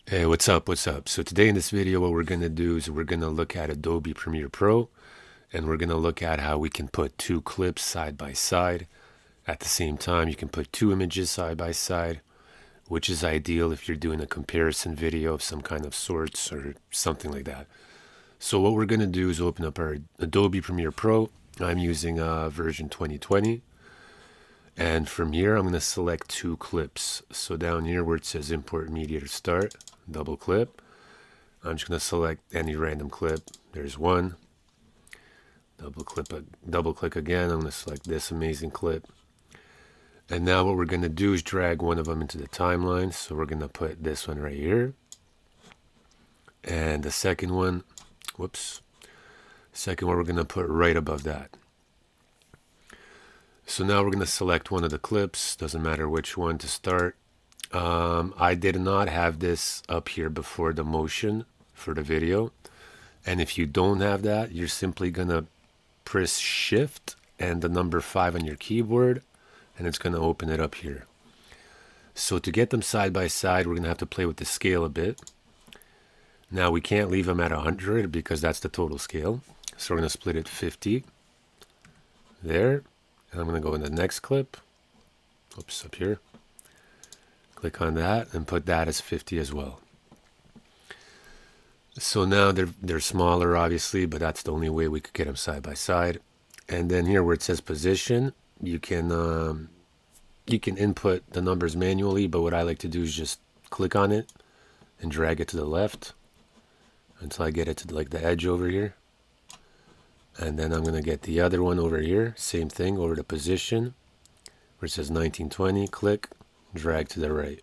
Hey, what's up? What's up? So today in this video, what we're going to do is we're going to look at Adobe Premiere Pro, and we're going to look at how we can put two clips side by side. At the same time, you can put two images side by side, which is ideal if you're doing a comparison video of some kind of sorts or something like that. So what we're going to do is open up our Adobe Premiere Pro. I'm using version 2020. And from here, I'm going to select two clips. So down here where it says import media to start, double clip. I'm just going to select any random clip. There's one. Double click again. I'm going to select this amazing clip. And now what we're going to do is drag one of them into the timeline. So we're going to put this one right here. And the second one, we're going to put right above that. So now we're going to select one of the clips, doesn't matter which one to start. I did not have this up here before the motion for the video. And if you don't have that, you're simply going to press Shift and the number 5 on your keyboard, and it's going to open it up here. So to get them side by side, we're going to have to play with the scale a bit. Now we can't leave them at 100 because that's the total scale. So we're going to split it 50. There. And I'm going to go in the next clip. Oops, up here. Click on that and put that as 50 as well. So now they're smaller, obviously, but that's the only way we could get them side by side. And then here where it says position, you can input the numbers manually, but what I like to do is just click on it and drag it to the left until I get it to like the edge over here. And then I'm going to get the other one over here. Same thing, over to position, where it says 1920. Click, drag to the right.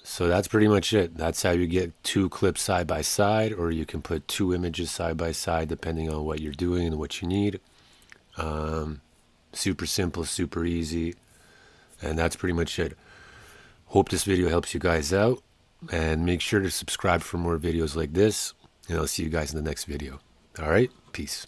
So that's pretty much it. That's how you get two clips side by side, or you can put two images side by side depending on what you're doing and what you need. Super simple, super easy. And that's pretty much it. Hope this video helps you guys out. And make sure to subscribe for more videos like this. And I'll see you guys in the next video. All right, peace.